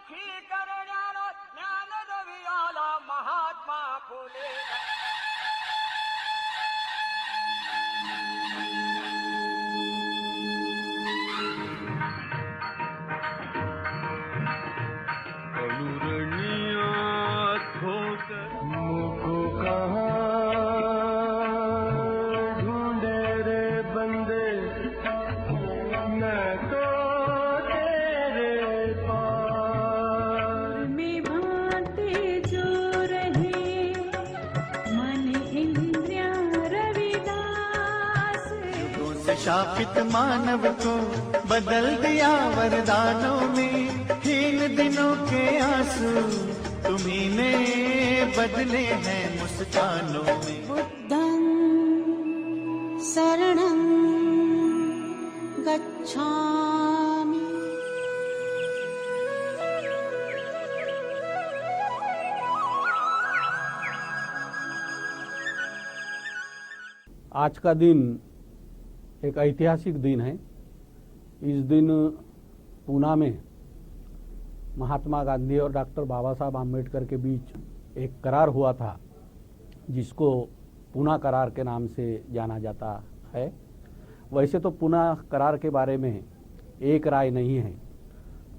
सुखी करण्याला ज्ञानदेवी आला महात्मा फुले. शापित मानव को बदल दिया वरदानों में, हीन दिनों के आंसू तुम्ही ने बदले हैं मुस्कानों में. बुद्धं शरणं गच्छामि. आज का दिन एक ऐतिहासिक दिन है. इस दिन पूना में महात्मा गांधी और डॉक्टर बाबा साहब आम्बेडकर के बीच एक करार हुआ था, जिसको पूना करार के नाम से जाना जाता है. वैसे तो पूना करार के बारे में एक राय नहीं है.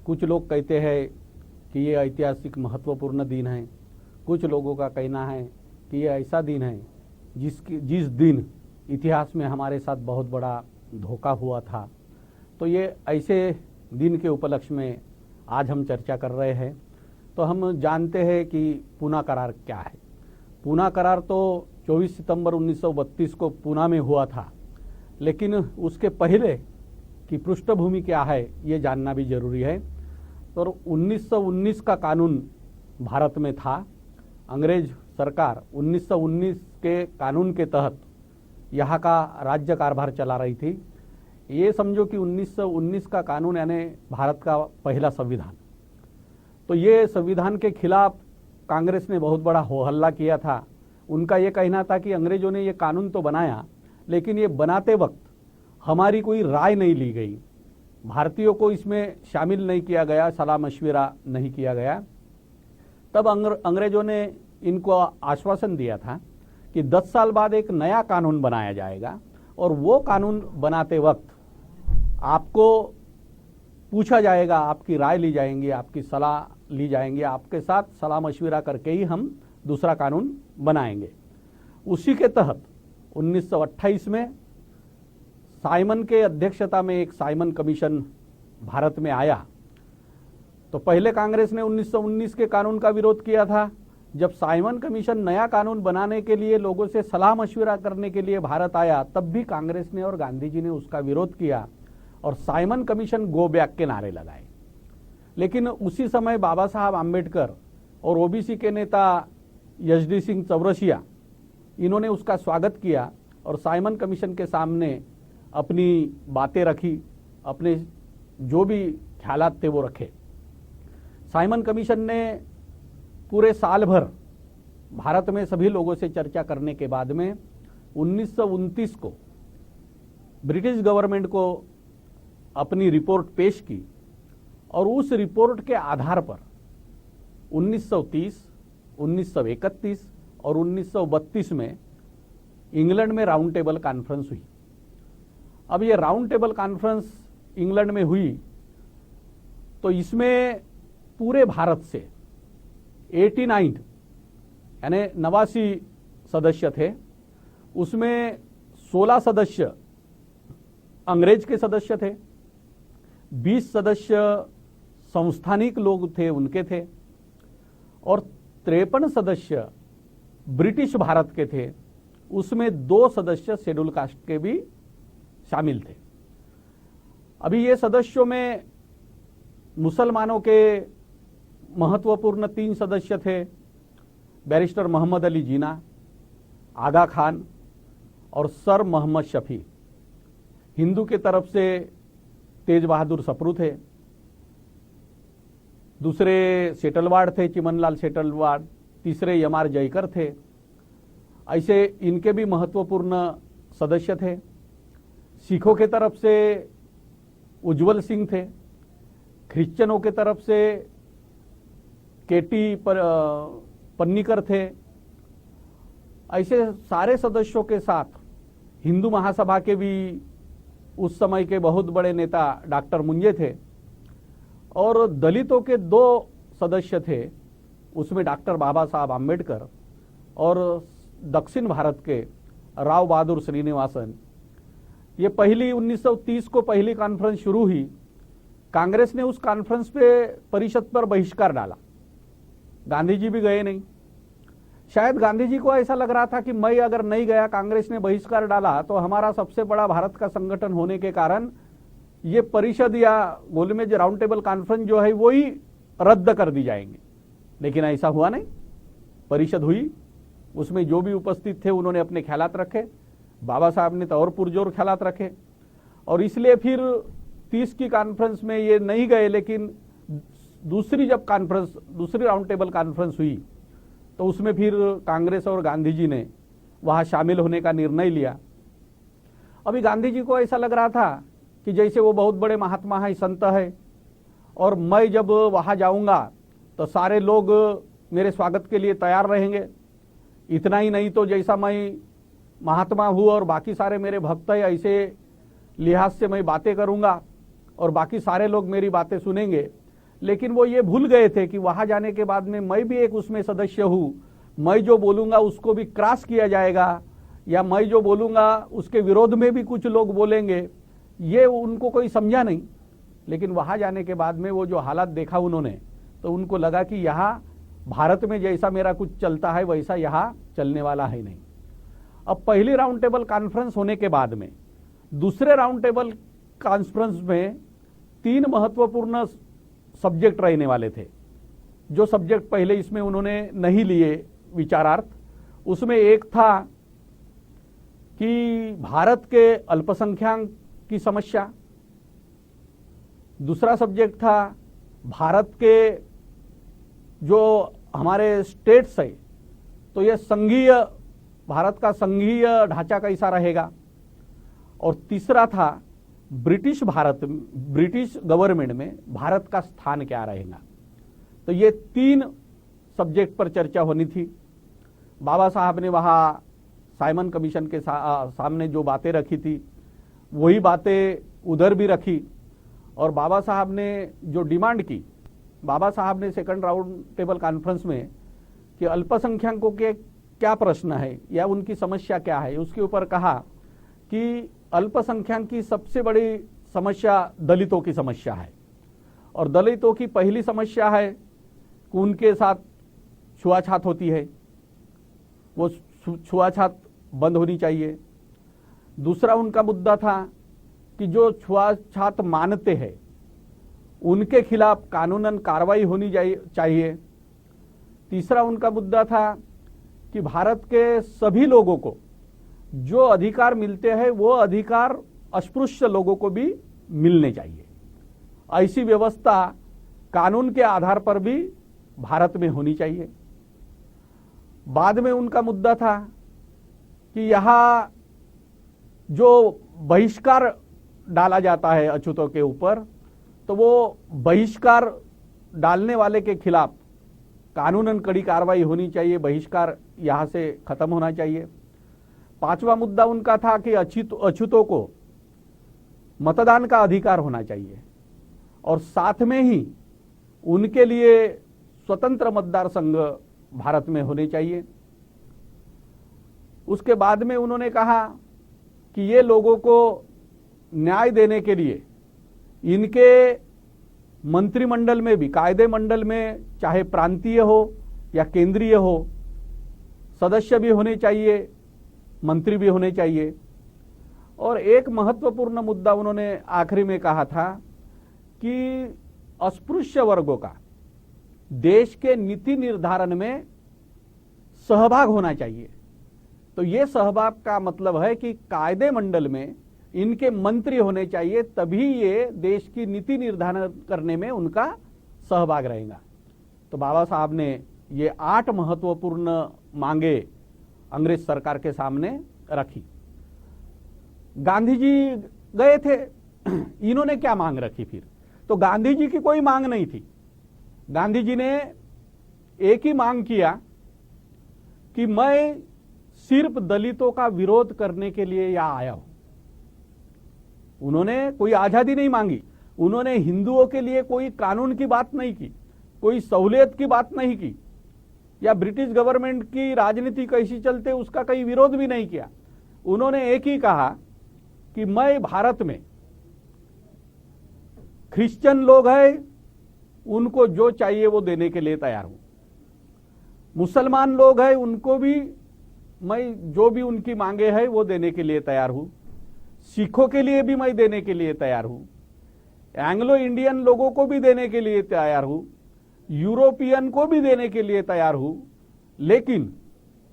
कुछ लोग कहते हैं कि ये ऐतिहासिक महत्वपूर्ण दिन है. कुछ लोगों का कहना है कि ये ऐसा दिन है जिस दिन इतिहास में हमारे साथ बहुत बड़ा धोखा हुआ था. तो ये ऐसे दिन के उपलक्ष्य में आज हम चर्चा कर रहे हैं. तो हम जानते हैं कि पूना करार क्या है. पूना करार तो 24 सितंबर 1932 को पूना में हुआ था, लेकिन उसके पहले की पृष्ठभूमि क्या है ये जानना भी जरूरी है. तो 1919 का कानून भारत में था. अंग्रेज सरकार 1919 के कानून के तहत यहाँ का राज्य कारभार चला रही थी. ये समझो कि 1919 का कानून यानी भारत का पहला संविधान. तो ये संविधान के खिलाफ कांग्रेस ने बहुत बड़ा हो हल्ला किया था. उनका ये कहना था कि अंग्रेजों ने ये कानून तो बनाया, लेकिन ये बनाते वक्त हमारी कोई राय नहीं ली गई, भारतीयों को इसमें शामिल नहीं किया गया, सलाह मशविरा नहीं किया गया. तब अंग्रेजों ने इनको आश्वासन दिया था कि 10 साल बाद एक नया कानून बनाया जाएगा और वो कानून बनाते वक्त आपको पूछा जाएगा, आपकी राय ली जाएंगी, आपकी सलाह ली जाएंगी, आपके साथ सलाह मशविरा करके ही हम दूसरा कानून बनाएंगे. उसी के तहत 1928 में साइमन के अध्यक्षता में एक साइमन कमीशन भारत में आया. तो पहले कांग्रेस ने 1919 के कानून का विरोध किया था. जब साइमन कमीशन नया कानून बनाने के लिए लोगों से सलाह मशविरा करने के लिए भारत आया, तब भी कांग्रेस ने और गांधी जी ने उसका विरोध किया और साइमन कमीशन गो बैक के नारे लगाए. लेकिन उसी समय बाबा साहब आम्बेडकर और ओबीसी के नेता एच.डी. सिंह चौरसिया, इन्होंने उसका स्वागत किया और साइमन कमीशन के सामने अपनी बातें रखी, अपने जो भी ख्यालात थे वो रखे. साइमन कमीशन ने पूरे साल भर भारत में सभी लोगों से चर्चा करने के बाद में 1929 को ब्रिटिश गवर्नमेंट को अपनी रिपोर्ट पेश की और उस रिपोर्ट के आधार पर 1930, 1931 और 1932 में इंग्लैंड में राउंड टेबल कॉन्फ्रेंस हुई. अब ये राउंड टेबल कॉन्फ्रेंस इंग्लैंड में हुई तो इसमें पूरे भारत से 89 यानी 89 सदस्य थे. उसमें 16 सदस्य अंग्रेज के सदस्य थे, 20 सदस्य संस्थानिक लोग थे उनके थे और 53 सदस्य ब्रिटिश भारत के थे. उसमें 2 सदस्य शेड्यूल कास्ट के भी शामिल थे. अभी ये सदस्यों में मुसलमानों के महत्वपूर्ण 3 सदस्य थे, बैरिस्टर मोहम्मद अली जीना, आगा खान और सर मोहम्मद शफी. हिंदू के तरफ से तेज बहादुर सप्रू थे. दूसरे सेटलवाड़ थे, चिमनलाल सेटलवाड़. तीसरे यमार जयकर थे. ऐसे इनके भी महत्वपूर्ण सदस्य थे. सिखों के तरफ से उज्जवल सिंह थे. क्रिश्चियनों के तरफ से केटी पन्नीकर थे। ऐसे सारे सदस्यों के साथ हिंदू महासभा के भी उस समय के बहुत बड़े नेता डॉक्टर मुंजे थे, और दलितों के 2 सदस्य थे, उसमें डॉक्टर बाबा साहब आम्बेडकर और दक्षिण भारत के राव बहादुर श्रीनिवासन। ये पहली 1930 को पहली कॉन्फ्रेंस शुरू हुई। कांग्रेस ने उस कॉन्फ्रेंस पे परिषद पर बहिष्कार डाला, गांधी जी भी गए नहीं। शायद गांधी जी को ऐसा लग रहा था कि मैं अगर नहीं गया, कांग्रेस ने बहिष्कार डाला, तो हमारा सबसे बड़ा भारत का संगठन होने के कारण ये परिषद या गोलमेज राउंड टेबल कॉन्फ्रेंस जो है वो ही रद्द कर दी जाएंगे। लेकिन ऐसा हुआ नहीं, परिषद हुई, उसमें जो भी उपस्थित थे उन्होंने अपने ख्यालात रखे, बाबा साहब ने तो और पुरजोर ख्यालात रखे, और इसलिए फिर 30 की कॉन्फ्रेंस में ये नहीं गए। लेकिन दूसरी राउंड टेबल कॉन्फ्रेंस हुई तो उसमें फिर कांग्रेस और गांधी जी ने वहां शामिल होने का निर्णय लिया। अभी गांधी जी को ऐसा लग रहा था कि जैसे वो बहुत बड़े महात्मा है, संत है, और मैं जब वहां जाऊंगा तो सारे लोग मेरे स्वागत के लिए तैयार रहेंगे। इतना ही नहीं तो जैसा मैं महात्मा हूँ और बाकी सारे मेरे भक्त हैं, ऐसे लिहाज से मैं बातें करूंगा और बाकी सारे लोग मेरी बातें सुनेंगे। लेकिन वो ये भूल गए थे कि वहां जाने के बाद में मैं भी एक उसमें सदस्य हूँ, मैं जो बोलूंगा उसको भी क्रॉस किया जाएगा, या मैं जो बोलूंगा उसके विरोध में भी कुछ लोग बोलेंगे। ये उनको कोई समझा नहीं। लेकिन वहां जाने के बाद में वो जो हालात देखा उन्होंने, तो उनको लगा कि यहाँ भारत में जैसा मेरा कुछ चलता है वैसा यहाँ चलने वाला है नहीं। अब पहली राउंड टेबल कॉन्फ्रेंस होने के बाद में दूसरे राउंड टेबल कॉन्फ्रेंस में 3 महत्वपूर्ण सब्जेक्ट रहने वाले थे, जो सब्जेक्ट पहले इसमें उन्होंने नहीं लिए विचारार्थ। उसमें एक था कि भारत के अल्पसंख्यक की समस्या, दूसरा सब्जेक्ट था भारत के जो हमारे स्टेट्स है, तो ये संघीय, भारत का संघीय ढांचा कैसा रहेगा, और तीसरा था ब्रिटिश गवर्नमेंट में भारत का स्थान क्या रहेगा। तो ये 3 सब्जेक्ट पर चर्चा होनी थी। बाबा साहब ने वहाँ साइमन कमीशन के सामने जो बातें रखी थी वही बातें उधर भी रखी, और बाबा साहब ने जो डिमांड की, बाबा साहब ने सेकंड राउंड टेबल कॉन्फ्रेंस में कि अल्पसंख्यकों के क्या प्रश्न है या उनकी समस्या क्या है, उसके ऊपर कहा कि अल्पसंख्यक की सबसे बड़ी समस्या दलितों की समस्या है, और दलितों की पहली समस्या है कि उनके साथ छुआछात होती है, वो छुआछात बंद होनी चाहिए। दूसरा उनका मुद्दा था कि जो छुआछात मानते हैं उनके खिलाफ कानूनन कार्रवाई होनी चाहिए। तीसरा उनका मुद्दा था कि भारत के सभी लोगों को जो अधिकार मिलते हैं वो अधिकार अस्पृश्य लोगों को भी मिलने चाहिए। ऐसी व्यवस्था कानून के आधार पर भी भारत में होनी चाहिए। बाद में उनका मुद्दा था कि यहाँ जो बहिष्कार डाला जाता है अछूतों के ऊपर, तो वो बहिष्कार डालने वाले के खिलाफ कानूनन कड़ी कार्रवाई होनी चाहिए, बहिष्कार यहाँ से खत्म होना चाहिए। 5वां मुद्दा उनका था कि अछूतों को मतदान का अधिकार होना चाहिए, और साथ में ही उनके लिए स्वतंत्र मतदार संघ भारत में होने चाहिए। उसके बाद में उन्होंने कहा कि ये लोगों को न्याय देने के लिए इनके मंत्रिमंडल में भी, कायदे मंडल में, चाहे प्रांतीय हो या केंद्रीय हो, सदस्य भी होने चाहिए, मंत्री भी होने चाहिए। और एक महत्वपूर्ण मुद्दा उन्होंने आखिरी में कहा था कि अस्पृश्य वर्गों का देश के नीति निर्धारण में सहभाग होना चाहिए। तो ये सहभाग का मतलब है कि कायदे मंडल में इनके मंत्री होने चाहिए, तभी ये देश की नीति निर्धारण करने में उनका सहभाग रहेगा। तो बाबा साहब ने ये 8 महत्वपूर्ण मांगे अंग्रेज सरकार के सामने रखी। गांधी जी गए थे, इन्होंने क्या मांग रखी फिर? तो गांधी जी की कोई मांग नहीं थी। गांधी जी ने एक ही मांग किया कि मैं सिर्फ दलितों का विरोध करने के लिए यहां आया हूं। उन्होंने कोई आजादी नहीं मांगी, उन्होंने हिंदुओं के लिए कोई कानून की बात नहीं की, कोई सहूलियत की बात नहीं की, या ब्रिटिश गवर्नमेंट की राजनीति कैसी चलते उसका कहीं विरोध भी नहीं किया। उन्होंने एक ही कहा कि मैं भारत में क्रिश्चियन लोग हैं, उनको जो चाहिए वो देने के लिए तैयार हूं। मुसलमान लोग हैं, उनको भी मैं जो भी उनकी मांगे है वो देने के लिए तैयार हूं। सिखों के लिए भी मैं देने के लिए तैयार हूं। एंग्लो इंडियन लोगों को भी देने के लिए तैयार हूं। यूरोपियन को भी देने के लिए तैयार हूं। लेकिन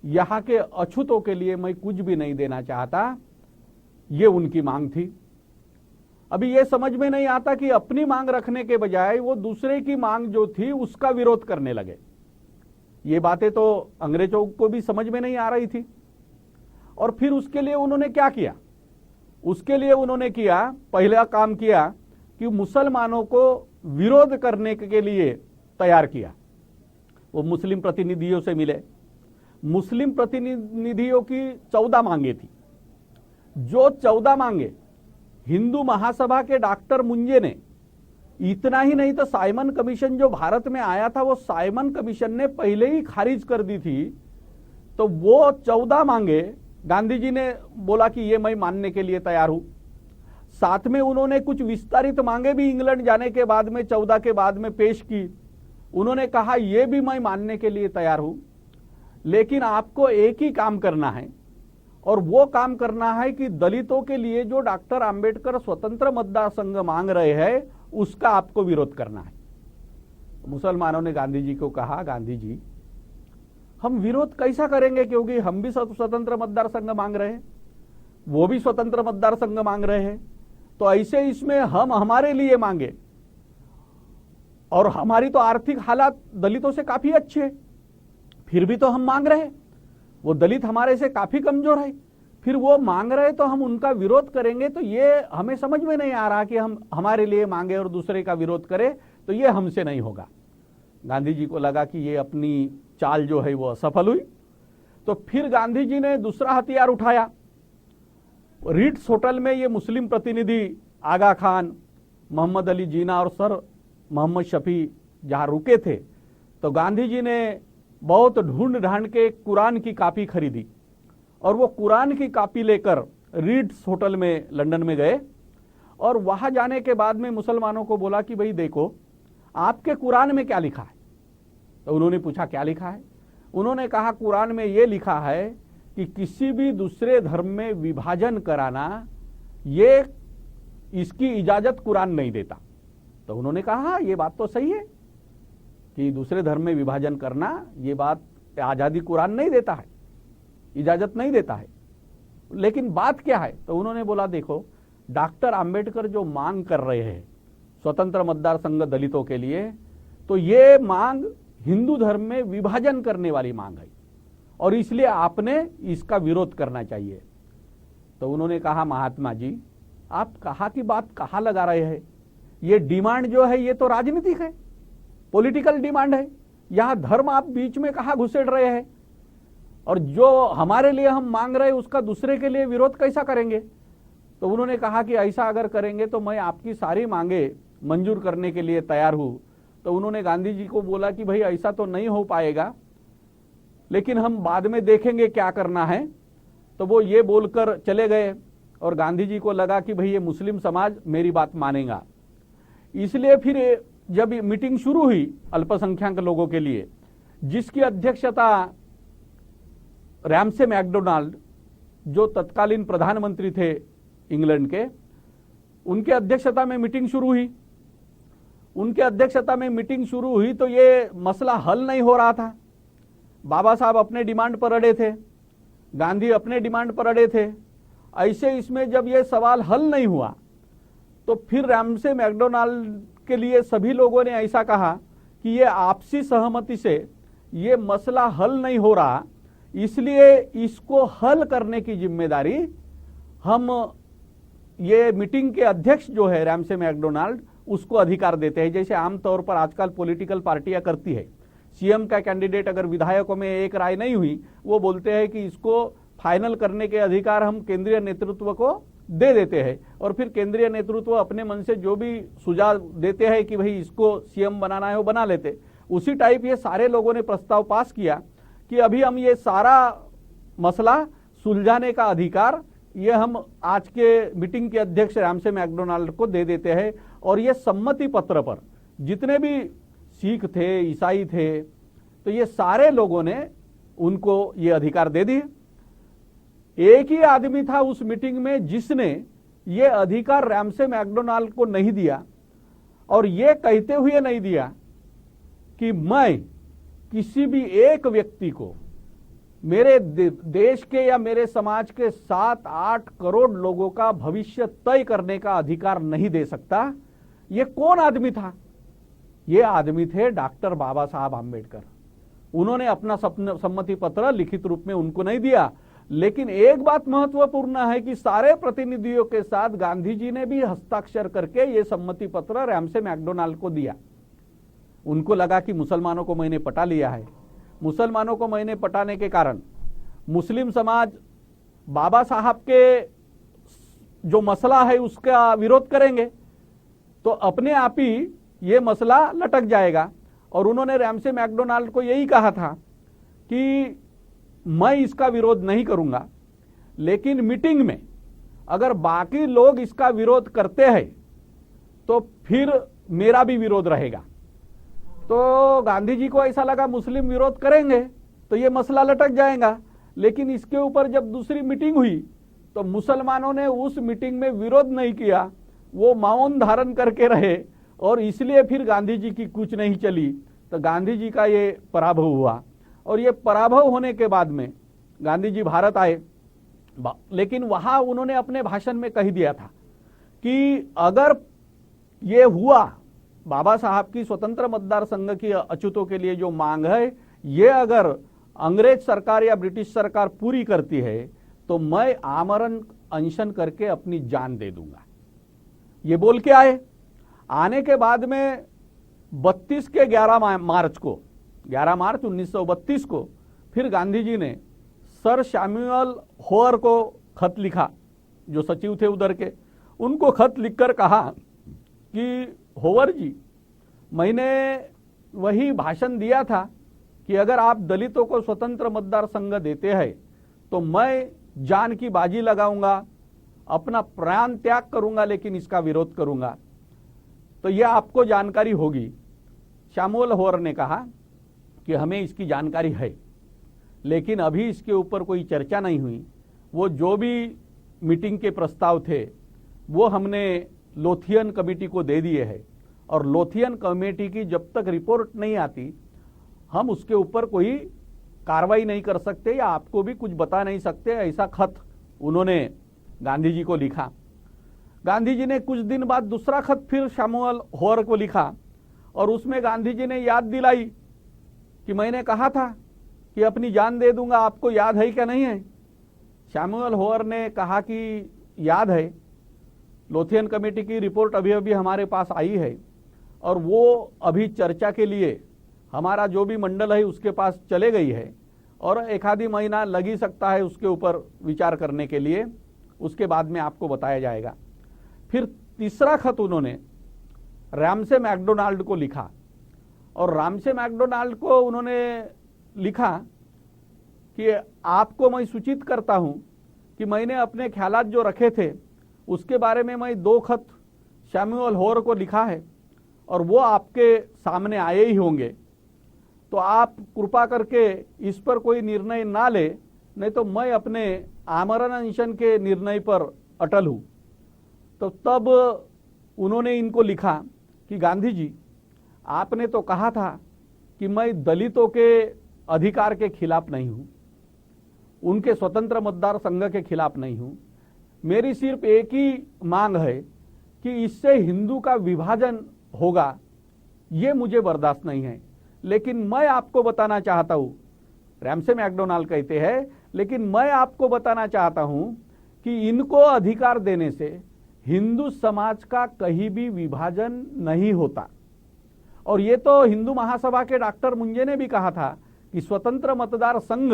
यहां के अछूतों के लिए मैं कुछ भी नहीं देना चाहता। ये उनकी मांग थी। अभी ये समझ में नहीं आता कि अपनी मांग रखने के बजाय वो दूसरे की मांग जो थी उसका विरोध करने लगे। ये बातें तो अंग्रेजों को भी समझ में नहीं आ रही थी। और फिर उसके लिए उन्होंने क्या किया? उसके लिए उन्होंने किया, पहला काम किया कि मुसलमानों को विरोध करने के लिए तैयार किया। वो मुस्लिम प्रतिनिधियों से मिले। मुस्लिम प्रतिनिधियों की 14 मांगे थी। जो 14 मांगे हिंदू महासभा के डॉक्टर मुंजे ने, इतना ही नहीं तो साइमन कमीशन जो भारत में आया था वो साइमन कमीशन ने पहले ही खारिज कर दी थी। तो वो 14 मांगे गांधी जी ने बोला कि ये मैं मानने के लिए तैयार हूं। साथ में उन्होंने कुछ विस्तारित मांगे भी इंग्लैंड जाने के बाद में 14 के बाद में पेश की। उन्होंने कहा ये भी मैं मानने के लिए तैयार हूं, लेकिन आपको एक ही काम करना है, और वो काम करना है कि दलितों के लिए जो डॉक्टर अंबेडकर स्वतंत्र मतदार संघ मांग रहे हैं उसका आपको विरोध करना है। मुसलमानों ने गांधी जी को कहा, गांधी जी हम विरोध कैसा करेंगे, क्योंकि हम भी स्वतंत्र मतदार संघ मांग रहे हैं, वो भी स्वतंत्र मतदार संघ मांग रहे हैं। तो ऐसे इसमें हम हमारे लिए मांगे, और हमारी तो आर्थिक हालात दलितों से काफी अच्छे है, फिर भी तो हम मांग रहे हैं। वो दलित हमारे से काफी कमजोर है, फिर वो मांग रहे तो हम उनका विरोध करेंगे। तो ये हमें समझ में नहीं आ रहा कि हम हमारे लिए मांगे और दूसरे का विरोध करें, तो ये हमसे नहीं होगा। गांधी जी को लगा कि ये अपनी चाल जो है वो असफल हुई। तो फिर गांधी जी ने दूसरा हथियार उठाया। रीट्स होटल में ये मुस्लिम प्रतिनिधि आगा खान, मोहम्मद अली जीना और सर मोहम्मद शफी जहां रुके थे, तो गांधी जी ने बहुत ढूंढ ढांड के कुरान की कॉपी खरीदी, और वो कुरान की कॉपी लेकर रीट्स होटल में लंदन में गए। और वहां जाने के बाद में मुसलमानों को बोला कि भाई देखो आपके कुरान में क्या लिखा है। तो उन्होंने पूछा क्या लिखा है। उन्होंने कहा कुरान में ये लिखा है कि किसी भी दूसरे धर्म में विभाजन कराना, ये इसकी इजाजत कुरान नहीं देता। तो उन्होंने कहा ये बात तो सही है कि दूसरे धर्म में विभाजन करना, ये बात आजादी कुरान नहीं देता है, इजाजत नहीं देता है। लेकिन बात क्या है? तो उन्होंने बोला देखो डॉक्टर अंबेडकर जो मांग कर रहे हैं स्वतंत्र मतदार संघ दलितों के लिए, तो ये मांग हिंदू धर्म में विभाजन करने वाली मांग है, और इसलिए आपने इसका विरोध करना चाहिए। तो उन्होंने कहा महात्मा जी आप कहा की बात कहां लगा रहे हैं? ये डिमांड जो है ये तो राजनीतिक है, पॉलिटिकल डिमांड है। यहां धर्म आप बीच में कहां घुसेड़ रहे हैं? और जो हमारे लिए हम मांग रहे हैं उसका दूसरे के लिए विरोध कैसा करेंगे? तो उन्होंने कहा कि ऐसा अगर करेंगे तो मैं आपकी सारी मांगे मंजूर करने के लिए तैयार हूं। तो उन्होंने गांधी जी को बोला कि भाई ऐसा तो नहीं हो पाएगा, लेकिन हम बाद में देखेंगे क्या करना है। तो वो ये बोलकर चले गए, और गांधी जी को लगा कि भाई ये मुस्लिम समाज मेरी बात मानेगा। इसलिए फिर जब मीटिंग शुरू हुई अल्पसंख्यक लोगों के लिए, जिसकी अध्यक्षता रैमसे मैकडोनाल्ड जो तत्कालीन प्रधानमंत्री थे इंग्लैंड के, उनके अध्यक्षता में मीटिंग शुरू हुई। उनके अध्यक्षता में मीटिंग शुरू हुई तो ये मसला हल नहीं हो रहा था। बाबा साहब अपने डिमांड पर अड़े थे, गांधी अपने डिमांड पर अड़े थे। ऐसे इसमें जब ये सवाल हल नहीं हुआ तो फिर रैमसे मैकडोनाल्ड के लिए सभी लोगों ने ऐसा कहा कि ये आपसी सहमति से ये मसला हल नहीं हो रहा, इसलिए इसको हल करने की जिम्मेदारी हम ये मीटिंग के अध्यक्ष जो है रैमसे मैकडोनाल्ड उसको अधिकार देते हैं, जैसे आमतौर पर आजकल पॉलिटिकल पार्टियां करती है। सीएम का कैंडिडेट अगर विधायकों में एक राय नहीं हुई, वो बोलते हैं कि इसको फाइनल करने के अधिकार हम केंद्रीय नेतृत्व को दे देते हैं, और फिर केंद्रीय नेतृत्व अपने मन से जो भी सुझाव देते हैं कि भाई इसको सीएम बनाना है वो बना लेते। उसी टाइप ये सारे लोगों ने प्रस्ताव पास किया कि अभी हम ये सारा मसला सुलझाने का अधिकार ये हम आज के मीटिंग के अध्यक्ष रामसे मैकडोनाल्ड को दे देते हैं, और ये सम्मति पत्र पर जितने भी सिख थे, ईसाई थे, तो ये सारे लोगों ने उनको ये अधिकार दे दिए। एक ही आदमी था उस मीटिंग में जिसने ये अधिकार रामसे मैकडोनाल्ड को नहीं दिया, और ये कहते हुए नहीं दिया कि मैं किसी भी एक व्यक्ति को मेरे देश के या मेरे समाज के 7-8 करोड़ लोगों का भविष्य तय करने का अधिकार नहीं दे सकता। ये कौन आदमी था? ये आदमी थे डॉक्टर बाबा साहब आम्बेडकर। उन्होंने अपना सम्मति पत्र लिखित रूप में उनको नहीं दिया, लेकिन एक बात महत्वपूर्ण है कि सारे प्रतिनिधियों के साथ गांधी जी ने भी हस्ताक्षर करके ये सम्मति पत्र रामसे मैकडोनाल्ड को दिया। उनको लगा कि मुसलमानों को मैंने पटा लिया है। मुसलमानों को मैंने पटाने के कारण मुस्लिम समाज बाबा साहब के जो मसला है उसका विरोध करेंगे, तो अपने आप ही ये मसला लटक जाएगा। और उन्होंने रामसे मैकडोनाल्ड को यही कहा था कि मैं इसका विरोध नहीं करूंगा, लेकिन मीटिंग में अगर बाकी लोग इसका विरोध करते हैं तो फिर मेरा भी विरोध रहेगा। तो गांधी जी को ऐसा लगा मुस्लिम विरोध करेंगे तो ये मसला लटक जाएगा, लेकिन इसके ऊपर जब दूसरी मीटिंग हुई तो मुसलमानों ने उस मीटिंग में विरोध नहीं किया, वो मौन धारण करके रहे, और इसलिए फिर गांधी जी की कुछ नहीं चली। तो गांधी जी का ये पराभव हुआ, और ये पराभव होने के बाद में गांधी जी भारत आए, लेकिन वहां उन्होंने अपने भाषण में कह दिया था कि अगर ये हुआ, बाबा साहब की स्वतंत्र मतदार संघ की अछूतों के लिए जो मांग है, ये अगर अंग्रेज सरकार या ब्रिटिश सरकार पूरी करती है तो मैं आमरण अनशन करके अपनी जान दे दूंगा। ये बोल के आए। आने के बाद में 32 के 11 मार्च 1932 को फिर गांधी जी ने सर सैमुअल होअर को खत लिखा, जो सचिव थे उधर के। उनको खत लिखकर कहा कि होवर जी, मैंने वही भाषण दिया था कि अगर आप दलितों को स्वतंत्र मतदार संघ देते हैं तो मैं जान की बाजी लगाऊंगा, अपना प्राण त्याग करूंगा, लेकिन इसका विरोध करूंगा, तो यह आपको जानकारी होगी। सैमुअल होअर ने कहा कि हमें इसकी जानकारी है, लेकिन अभी इसके ऊपर कोई चर्चा नहीं हुई। वो जो भी मीटिंग के प्रस्ताव थे वो हमने लोथियन कमेटी को दे दिए हैं, और लोथियन कमेटी की जब तक रिपोर्ट नहीं आती हम उसके ऊपर कोई कार्रवाई नहीं कर सकते या आपको भी कुछ बता नहीं सकते। ऐसा खत उन्होंने गांधी जी को लिखा। गांधी जी ने कुछ दिन बाद दूसरा खत फिर सैमुअल होअर को लिखा, और उसमें गांधी जी ने याद दिलाई कि मैंने कहा था कि अपनी जान दे दूंगा, आपको याद है क्या नहीं है? सैमुअल होअर ने कहा कि याद है, लोथियन कमेटी की रिपोर्ट अभी अभी हमारे पास आई है, और वो अभी चर्चा के लिए हमारा जो भी मंडल है उसके पास चले गई है, और एक आधी महीना लग ही सकता है उसके ऊपर विचार करने के लिए, उसके बाद में आपको बताया जाएगा। फिर तीसरा खत उन्होंने रामसे मैकडोनाल्ड को लिखा, और रामसे मैकडोनाल्ड को उन्होंने लिखा कि आपको मैं सूचित करता हूं कि मैंने अपने ख्यालात जो रखे थे उसके बारे में मैं 2 खत सैमुअल होअर को लिखा है, और वो आपके सामने आए ही होंगे। तो आप कृपा करके इस पर कोई निर्णय ना ले, नहीं तो मैं अपने आमरण अनशन के निर्णय पर अटल हूं। तो तब उन्होंने इनको लिखा कि गांधी जी, आपने तो कहा था कि मैं दलितों के अधिकार के खिलाफ नहीं हूं, उनके स्वतंत्र मतदार संघ के खिलाफ नहीं हूं। मेरी सिर्फ एक ही मांग है कि इससे हिंदू का विभाजन होगा, ये मुझे बर्दाश्त नहीं है। लेकिन मैं आपको बताना चाहता हूं, रामसे मैकडोनाल्ड कहते हैं, लेकिन मैं आपको बताना चाहता हूं कि इनको अधिकार देने से हिंदू समाज का कहीं भी विभाजन नहीं होता, और ये तो हिंदू महासभा के डॉक्टर मुंजे ने भी कहा था कि स्वतंत्र मतदार संघ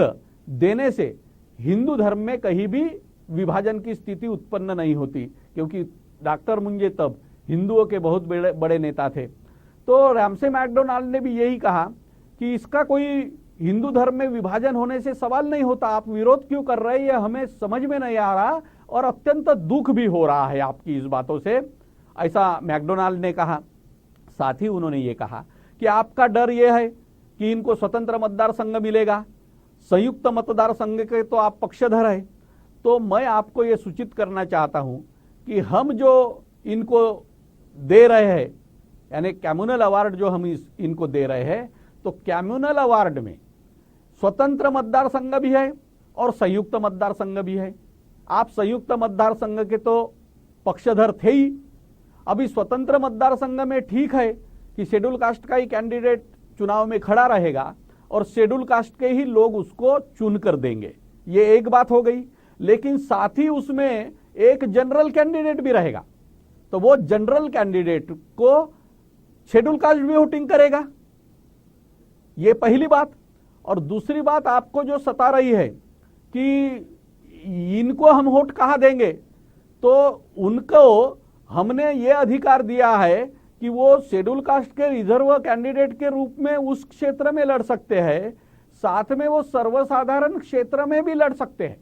देने से हिंदू धर्म में कहीं भी विभाजन की स्थिति उत्पन्न नहीं होती, क्योंकि डॉक्टर मुंजे तब हिंदुओं के बहुत बड़े नेता थे। तो रैमसे मैकडोनाल्ड ने भी यही कहा कि इसका कोई हिंदू धर्म में विभाजन होने से सवाल नहीं होता, आप विरोध क्यों कर रहे हैं ये हमें समझ में नहीं आ रहा और अत्यंत दुख भी हो रहा है आपकी इस बातों से, ऐसा मैकडोनाल्ड ने कहा। साथ ही उन्होंने ये कहा कि आपका डर यह है कि इनको स्वतंत्र मतदार संघ मिलेगा, संयुक्त मतदार संघ के तो आप पक्षधर है, तो मैं आपको ये सूचित करना चाहता हूं कि हम जो इनको दे रहे हैं, यानी कम्युनल अवार्ड जो हम इनको दे रहे हैं, तो कम्युनल अवार्ड में स्वतंत्र मतदार संघ भी है और संयुक्त मतदार संघ भी है। आप संयुक्त मतदार संघ के तो पक्षधर थे ही, अभी स्वतंत्र मतदार संघ में ठीक है कि शेड्यूल कास्ट का ही कैंडिडेट चुनाव में खड़ा रहेगा और शेड्यूल कास्ट के ही लोग उसको चुन कर देंगे, ये एक बात हो गई। लेकिन साथ ही उसमें एक जनरल कैंडिडेट भी रहेगा, तो वो जनरल कैंडिडेट को शेड्यूल कास्ट भी वोटिंग करेगा, ये पहली बात। और दूसरी बात आपको जो सता रही है कि इनको हम वोट कहाँ देंगे, तो उनको हमने ये अधिकार दिया है कि वो शेड्यूल कास्ट के रिजर्व कैंडिडेट के रूप में उस क्षेत्र में लड़ सकते हैं, साथ में वो सर्वसाधारण क्षेत्र में भी लड़ सकते हैं।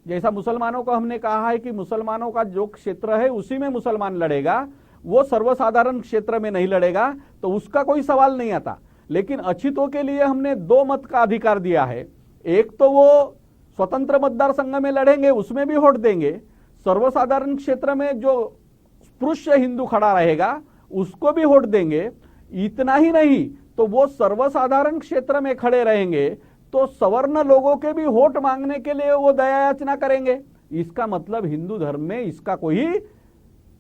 जैसा मुसलमानों को हमने कहा है कि मुसलमानों का जो क्षेत्र है उसी में मुसलमान लड़ेगा, वो सर्वसाधारण क्षेत्र में नहीं लड़ेगा, तो उसका कोई सवाल नहीं आता। लेकिन अछूतों के लिए हमने 2 मत का अधिकार दिया है, एक तो वो स्वतंत्र मतदार संघ में लड़ेंगे, उसमें भी वोट देंगे, सर्वसाधारण क्षेत्र में जो स्पृश्य हिंदू खड़ा रहेगा उसको भी वोट देंगे। इतना ही नहीं, तो वो सर्वसाधारण क्षेत्र में खड़े रहेंगे तो सवर्ण लोगों के भी वोट मांगने के लिए वो दया याचना करेंगे। इसका मतलब हिंदू धर्म में इसका कोई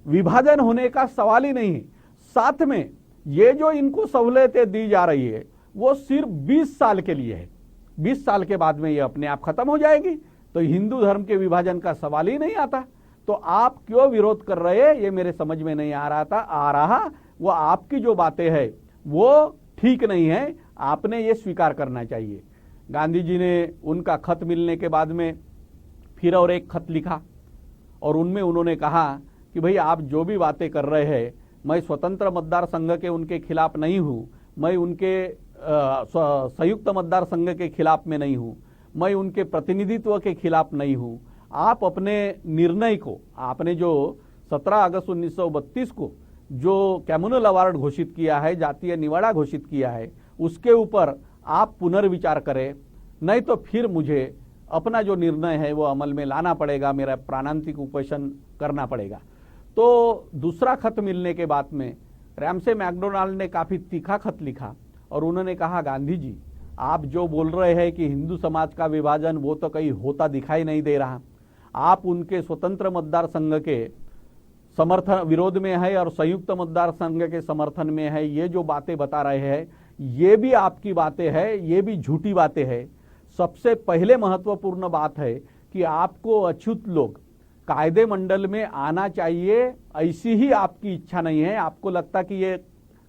विभाजन होने का सवाल ही नहीं है। साथ में ये जो इनको सहूलियतें दी जा रही है वो सिर्फ 20 साल के लिए है, 20 साल के बाद में ये अपने आप खत्म हो जाएगी, तो हिंदू धर्म के विभाजन का सवाल ही नहीं आता। तो आप क्यों विरोध कर रहे हैं ये मेरे समझ में नहीं आ रहा। वो आपकी जो बातें हैं वो ठीक नहीं है, आपने ये स्वीकार करना चाहिए। गांधी जी ने उनका खत मिलने के बाद में फिर और एक खत लिखा और उनमें उन्होंने कहा कि भाई आप जो भी बातें कर रहे हैं, मैं स्वतंत्र मतदार संघ के उनके खिलाफ नहीं हूं, मैं उनके संयुक्त मतदार संघ के खिलाफ में नहीं हूं, मैं उनके प्रतिनिधित्व के खिलाफ नहीं हूं। आप अपने निर्णय को, आपने जो 17 अगस्त 1932 को जो कम्युनल अवार्ड घोषित किया है, जातीय निवाड़ा घोषित किया है, उसके ऊपर आप पुनर्विचार करें, नहीं तो फिर मुझे अपना जो निर्णय है वो अमल में लाना पड़ेगा, मेरा प्राणांतिक उपोषण करना पड़ेगा। तो दूसरा खत मिलने के बाद में रैमसे मैकडोनाल्ड ने काफी तीखा खत लिखा और उन्होंने कहा, गांधी जी आप जो बोल रहे हैं कि हिंदू समाज का विभाजन वो तो कहीं होता दिखाई नहीं दे रहा, आप उनके स्वतंत्र मतदार संघ के समर्थन विरोध में है और संयुक्त मतदार संघ के समर्थन में है, ये जो बातें बता रहे हैं ये भी आपकी बातें हैं, ये भी झूठी बातें हैं। सबसे पहले महत्वपूर्ण बात है कि आपको अछूत लोग कायदे मंडल में आना चाहिए, ऐसी ही आपकी इच्छा नहीं है, आपको लगता कि ये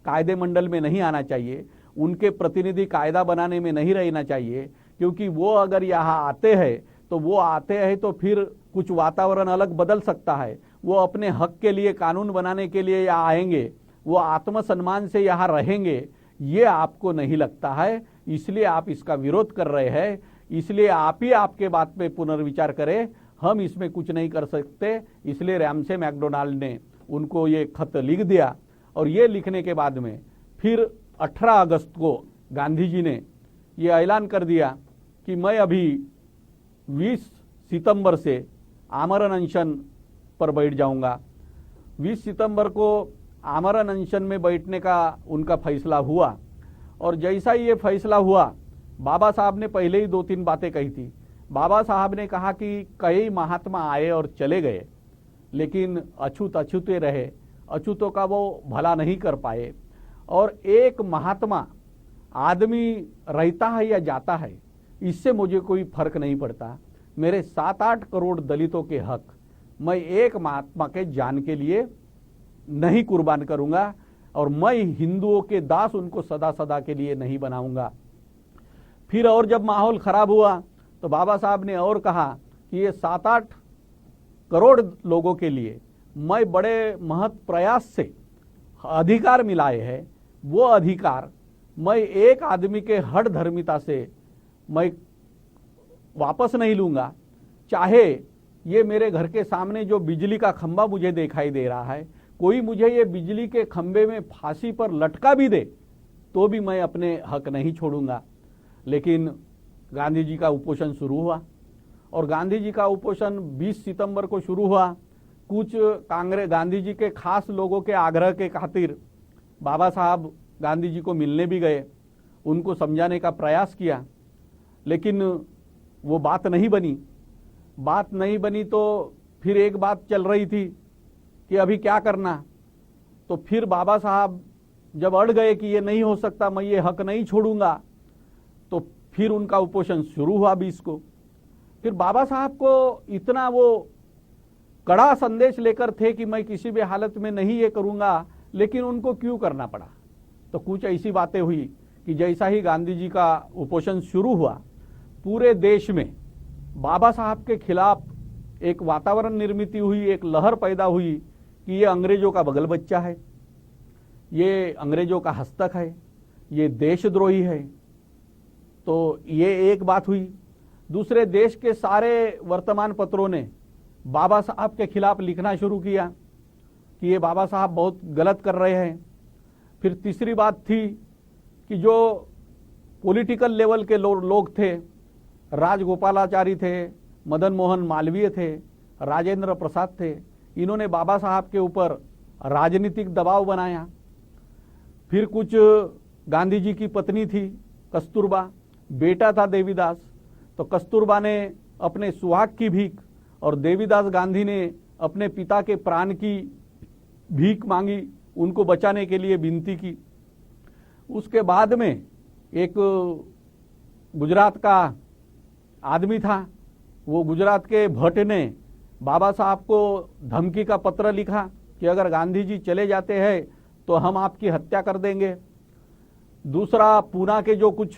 कायदे मंडल में नहीं आना चाहिए, उनके प्रतिनिधि कायदा बनाने में नहीं रहना चाहिए, क्योंकि वो अगर यहाँ आते हैं तो वो आते हैं तो फिर कुछ वातावरण अलग बदल सकता है, वो अपने हक के लिए कानून बनाने के लिए यहाँ आएंगे, वो आत्मसम्मान से यहाँ रहेंगे, ये आपको नहीं लगता है, इसलिए आप इसका विरोध कर रहे हैं। इसलिए आप ही आपके बात पे पुनर्विचार करें, हम इसमें कुछ नहीं कर सकते। इसलिए रैमसे मैकडोनाल्ड ने उनको ये खत लिख दिया और ये लिखने के बाद में फिर 18 अगस्त को गांधी जी ने ये ऐलान कर दिया कि मैं अभी 20 सितंबर से आमरण अनशन पर बैठ जाऊंगा। 20 सितंबर को आमरण अनशन में बैठने का उनका फैसला हुआ और जैसा ही ये फैसला हुआ, बाबा साहब ने पहले ही 2-3 बातें कही थी। बाबा साहब ने कहा कि कई महात्मा आए और चले गए, लेकिन अछूत अछूते रहे, अछूतों का वो भला नहीं कर पाए, और एक महात्मा आदमी रहता है या जाता है इससे मुझे कोई फर्क नहीं पड़ता। मेरे 7-8 करोड़ दलितों के हक मैं एक महात्मा के जान के लिए नहीं कुर्बान करूंगा। और मैं हिंदुओं के दास उनको सदा सदा के लिए नहीं बनाऊंगा। फिर और जब माहौल खराब हुआ तो बाबा साहब ने और कहा कि ये 7-8 करोड़ लोगों के लिए मैं बड़े महत प्रयास से अधिकार मिलाए है, वो अधिकार मैं एक आदमी के हठ धर्मिता से मैं वापस नहीं लूंगा। चाहे ये मेरे घर के सामने जो बिजली का खंबा मुझे दिखाई दे रहा है, कोई मुझे ये बिजली के खंबे में फांसी पर लटका भी दे तो भी मैं अपने हक नहीं छोड़ूंगा। लेकिन गांधी जी का उपोषण शुरू हुआ और गांधी जी का उपोषण 20 सितंबर को शुरू हुआ। कुछ कांग्रेस गांधी जी के खास लोगों के आग्रह के खातिर बाबा साहब गांधी जी को मिलने भी गए, उनको समझाने का प्रयास किया, लेकिन वो बात नहीं बनी। तो फिर एक बात चल रही थी कि अभी क्या करना। तो फिर बाबा साहब जब अड़ गए कि ये नहीं हो सकता, मैं ये हक नहीं छोड़ूंगा, तो फिर उनका उपोषण शुरू हुआ 20 को। फिर बाबा साहब को इतना वो कड़ा संदेश लेकर थे कि मैं किसी भी हालत में नहीं ये करूंगा, लेकिन उनको क्यों करना पड़ा। तो कुछ ऐसी बातें हुई कि जैसा ही गांधी जी का उपोषण शुरू हुआ, पूरे देश में बाबा साहब के खिलाफ एक वातावरण निर्मित हुई, एक लहर पैदा हुई कि ये अंग्रेजों का बगल बच्चा है, ये अंग्रेजों का हस्तक है, ये देशद्रोही है। तो ये एक बात हुई। दूसरे देश के सारे वर्तमान पत्रों ने बाबा साहब के खिलाफ लिखना शुरू किया कि ये बाबा साहब बहुत गलत कर रहे हैं। फिर तीसरी बात थी कि जो पॉलिटिकल लेवल के लोग थे, राजगोपालाचारी थे, मदन मोहन मालवीय थे, राजेंद्र प्रसाद थे, इन्होंने बाबा साहब के ऊपर राजनीतिक दबाव बनाया। फिर कुछ गांधी जी की पत्नी थी कस्तूरबा, बेटा था देवीदास, तो कस्तूरबा ने अपने सुहाग की भीख और देवीदास गांधी ने अपने पिता के प्राण की भीख मांगी, उनको बचाने के लिए विनती की। उसके बाद में एक गुजरात का आदमी था, वो गुजरात के भट्ट ने बाबा साहब को धमकी का पत्र लिखा कि अगर गांधी जी चले जाते हैं तो हम आपकी हत्या कर देंगे। दूसरा, पूना के जो कुछ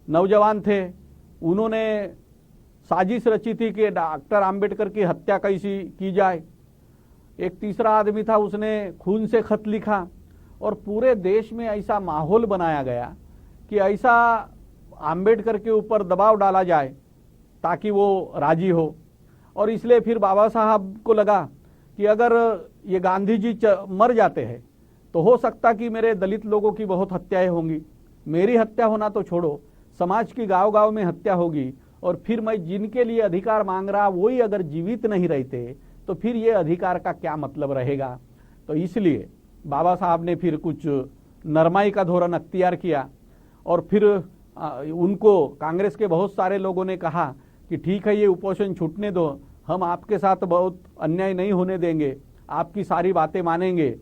नौजवान थे, उन्होंने साजिश रची थी कि डॉक्टर आम्बेडकर की हत्या कैसी की जाए। एक तीसरा आदमी था, उसने खून से खत लिखा और पूरे देश में ऐसा माहौल बनाया गया कि ऐसा आम्बेडकर के ऊपर दबाव डाला जाए ताकि वो राजी हो। और इसलिए फिर बाबा साहब को लगा कि अगर ये गांधी जी मर जाते हैं तो हो सकता कि मेरे दलित लोगों की बहुत हत्याएं होंगी, मेरी हत्या होना तो छोड़ो, समाज की गांव-गांव में हत्या होगी, और फिर मैं जिनके लिए अधिकार मांग रहा वही अगर जीवित नहीं रहते तो फिर ये अधिकार का क्या मतलब रहेगा। तो इसलिए बाबा साहब ने फिर कुछ नरमाई का धोरण अख्तियार किया और फिर उनको कांग्रेस के बहुत सारे लोगों ने कहा कि ठीक है, ये उपोषण छूटने दो, हम आपके साथ बहुत अन्याय नहीं होने देंगे, आपकी सारी बातें मानेंगे।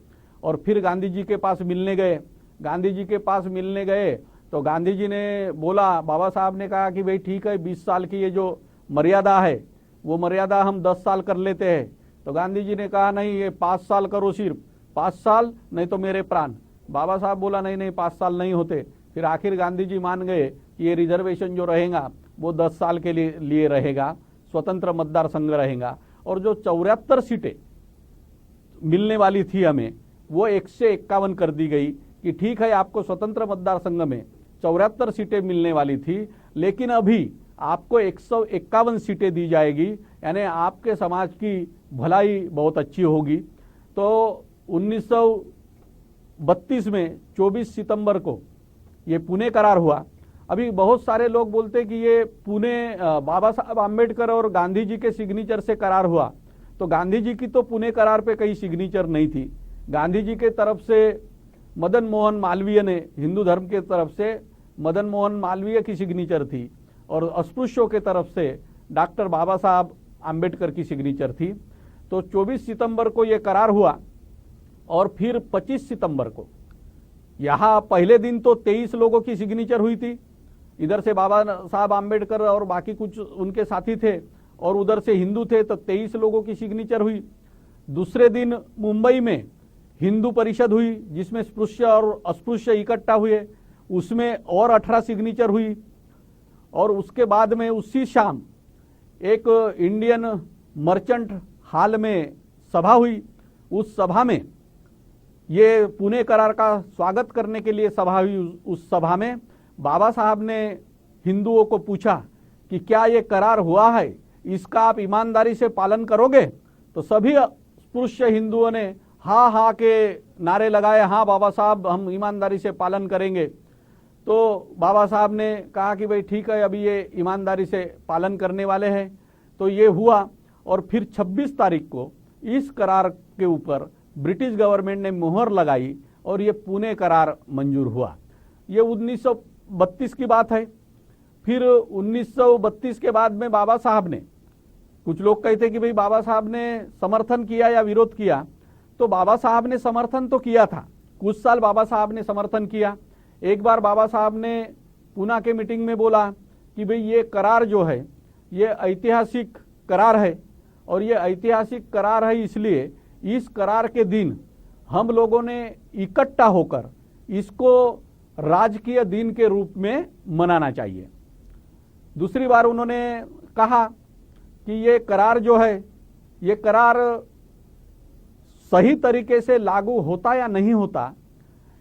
और फिर गांधी जी के पास मिलने गए। गांधी जी के पास मिलने गए तो गांधी जी ने बोला, बाबा साहब ने कहा कि भाई ठीक है, 20 साल की ये जो मर्यादा है वो मर्यादा हम 10 साल कर लेते हैं। तो गांधी जी ने कहा नहीं, ये 5 साल करो, सिर्फ 5 साल, नहीं तो मेरे प्राण। बाबा साहब बोला नहीं 5 साल नहीं होते। फिर आखिर गांधी जी मान गए कि ये रिजर्वेशन जो रहेगा वो 10 साल के लिए रहेगा, स्वतंत्र मतदार संघ रहेगा, और जो 74 सीटें मिलने वाली थी हमें वो 151 कर दी गई कि ठीक है, आपको स्वतंत्र मतदार संघ में 74 सीटें मिलने वाली थी, लेकिन अभी आपको 151 सीटें दी जाएगी, यानी आपके समाज की भलाई बहुत अच्छी होगी। तो 1932 में 24 सितंबर को ये पुणे करार हुआ। अभी बहुत सारे लोग बोलते कि ये पुणे बाबा साहब आम्बेडकर और गांधी जी के सिग्नेचर से करार हुआ, तो गांधी जी की तो पुणे करार पे कहीं सिग्नेचर नहीं थी। गांधी जी के तरफ से मदन मोहन मालवीय ने, हिंदू धर्म के तरफ से मदन मोहन मालवीय की सिग्नेचर थी, और अस्पृश्यों के तरफ से डॉक्टर बाबा साहब आम्बेडकर की सिग्नेचर थी। तो 24 सितंबर को ये करार हुआ और फिर 25 सितंबर को यहाँ पहले दिन तो 23 लोगों की सिग्नेचर हुई थी, इधर से बाबा साहब आम्बेडकर और बाकी कुछ उनके साथी थे, और उधर से हिंदू थे, तो 23 लोगों की सिग्नेचर हुई। दूसरे दिन मुंबई में हिंदू परिषद हुई जिसमें स्पृश्य और अस्पृश्य इकट्ठा हुए, उसमें और 18 सिग्नेचर हुई। और उसके बाद में उसी शाम एक इंडियन मर्चेंट हॉल में सभा हुई। उस सभा में ये पुणे करार का स्वागत करने के लिए सभा हुई। उस सभा में बाबा साहब ने हिंदुओं को पूछा कि क्या ये करार हुआ है, इसका आप ईमानदारी से पालन करोगे? तो सभी स्पृश्य हिंदुओं ने हाँ हाँ के नारे लगाए, हाँ बाबा साहब हम ईमानदारी से पालन करेंगे। तो बाबा साहब ने कहा कि भाई ठीक है, अभी ये ईमानदारी से पालन करने वाले हैं। तो ये हुआ और फिर 26 तारीख को इस करार के ऊपर ब्रिटिश गवर्नमेंट ने मुहर लगाई और ये पुणे करार मंजूर हुआ। ये 1932 की बात है। फिर 1932 के बाद में बाबा साहब ने, कुछ लोग कहते कि भाई बाबा साहब ने समर्थन किया या विरोध किया, तो बाबा साहब ने समर्थन तो किया था। कुछ साल बाबा साहब ने समर्थन किया। एक बार बाबा साहब ने पूना के मीटिंग में बोला कि भाई ये करार जो है ये ऐतिहासिक करार है, और ये ऐतिहासिक करार है इसलिए इस करार के दिन हम लोगों ने इकट्ठा होकर इसको राजकीय दिन के रूप में मनाना चाहिए। दूसरी बार उन्होंने कहा कि ये करार जो है, ये करार सही तरीके से लागू होता या नहीं होता,